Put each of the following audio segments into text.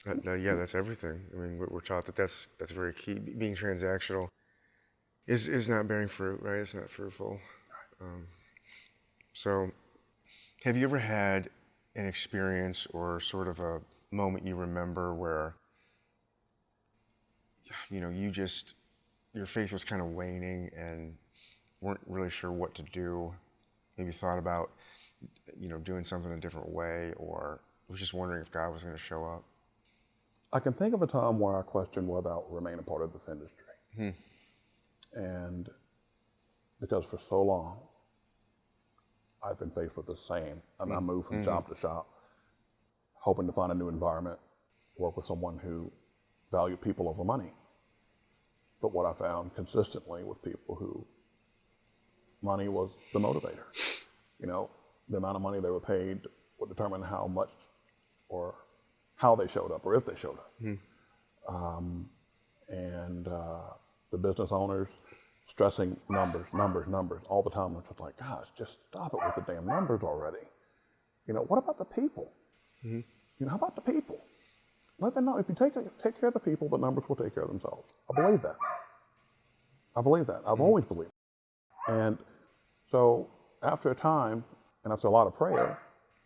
Yeah, that's everything. I mean, we're taught that that's very key. Being transactional is not bearing fruit, right? It's not fruitful. Um, so, have you ever had an experience or sort of a moment you remember where you just your faith was kind of waning and weren't really sure what to do? Maybe thought about doing something a different way, or was just wondering if God was going to show up. I can think of a time where I questioned whether I would remain a part of this industry. Hmm. And because for so long, I've been faced with the same. I moved from shop to shop, hoping to find a new environment, work with someone who valued people over money. But what I found consistently with people who money was the motivator. The amount of money they were paid would determine how much or how they showed up or if they showed up. And the business owners stressing numbers all the time. It's just like, gosh, just stop it with the damn numbers already. What about the people? How about the people? Let them know if you take care of the people, the numbers will take care of themselves. I believe that. I've always believed it. And so after a time, and after a lot of prayer,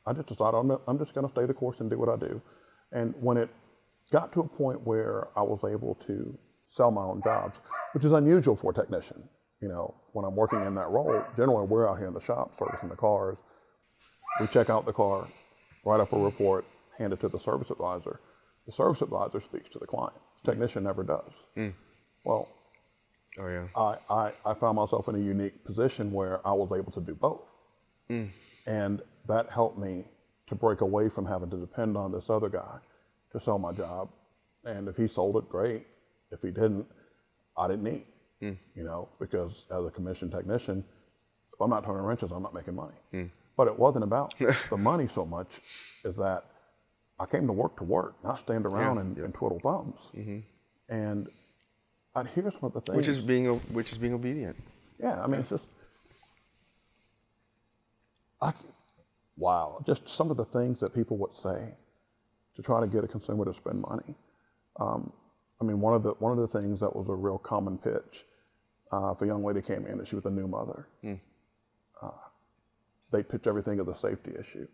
I just decided I'm just going to stay the course and do what I do. And when it got to a point where I was able to sell my own jobs, which is unusual for a technician. When I'm working in that role, generally we're out here in the shop servicing the cars. We check out the car, write up a report, hand it to the service advisor. The service advisor speaks to the client. The technician never does. Well, oh yeah, I found myself in a unique position where I was able to do both. And that helped me to break away from having to depend on this other guy to sell my job. And if he sold it, great. If he didn't, I didn't eat. Because as a commissioned technician, if I'm not turning wrenches, I'm not making money. But it wasn't about the money so much as that I came to work, not stand around and twiddle thumbs. And I'd hear some of the things. Which is being obedient. Yeah, I mean, it's just, wow, just some of the things that people would say to try to get a consumer to spend money. I mean, one of the things that was a real common pitch, if a young lady came in and she was a new mother, they'd pitch everything as a safety issue.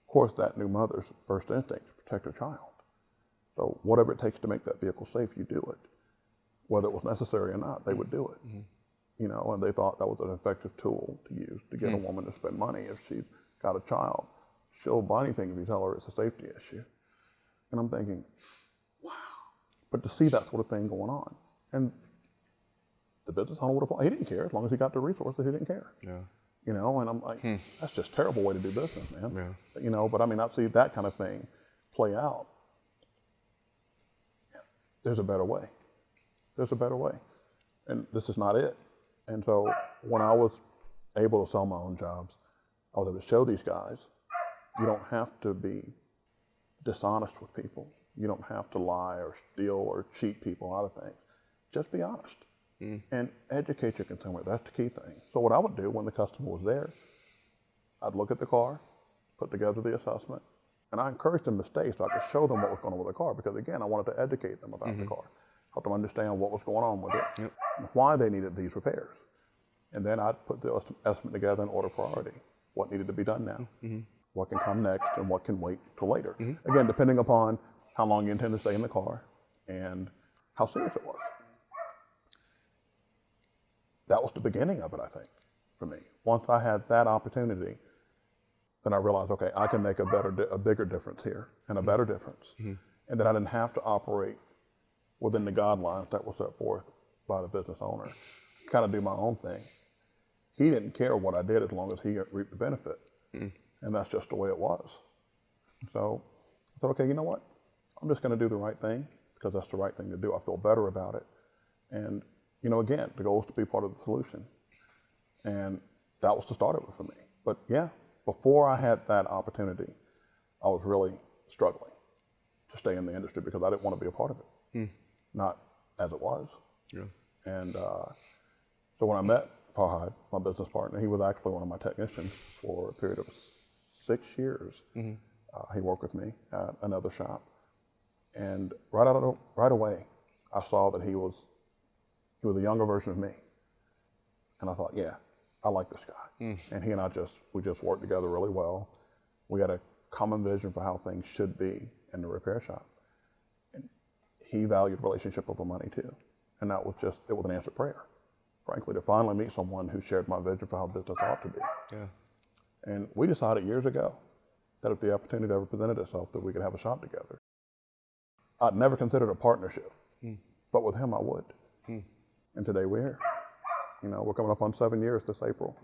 Of course, that new mother's first instinct is to protect her child. So whatever it takes to make that vehicle safe, you do it. Whether it was necessary or not, they would do it. And they thought that was an effective tool to use to get a woman to spend money. If she's got a child, she'll buy anything if you tell her it's a safety issue. And I'm thinking, wow. But to see that sort of thing going on, and the business owner would apply. He didn't care as long as he got the resources. He didn't care. Yeah. And I'm like, that's just a terrible way to do business, man. Yeah. But I mean, I see that kind of thing play out. There's a better way. There's a better way, and this is not it. And so when I was able to sell my own jobs, I was able to show these guys, you don't have to be dishonest with people. You don't have to lie or steal or cheat people out of things. Just be honest and educate your consumer. That's the key thing. So what I would do when the customer was there, I'd look at the car, put together the assessment, and I encouraged them to stay so I could show them what was going on with the car, because again, I wanted to educate them about the car, help them understand what was going on with it, and why they needed these repairs. And then I'd put the estimate together in order priority. What needed to be done now, what can come next, and what can wait till later. Again, depending upon how long you intend to stay in the car and how serious it was. That was the beginning of it, I think, for me. Once I had that opportunity, then I realized, okay, I can make a bigger difference here and a better difference. And then I didn't have to operate within the guidelines that were set forth by the business owner, kind of do my own thing. He didn't care what I did as long as he reaped the benefit. And that's just the way it was. So I thought, okay, you know what? I'm just going to do the right thing because that's the right thing to do. I feel better about it. And, again, the goal is to be part of the solution. And that was the start of it for me. But yeah, before I had that opportunity, I was really struggling to stay in the industry because I didn't want to be a part of it. Not as it was. Yeah. And so when I met Farhad, my business partner, he was actually one of my technicians for a period of 6 years. He worked with me at another shop. And right away, I saw that he was a younger version of me. And I thought, yeah, I like this guy. And he and we just worked together really well. We had a common vision for how things should be in the repair shop. And he valued relationship over money too. And it was an answered prayer, frankly, to finally meet someone who shared my vision for how business ought to be. Yeah. And we decided years ago that if the opportunity ever presented itself that we could have a shop together. I'd never considered a partnership, but with him I would. And today we're here. You know, we're coming up on 7 years this April.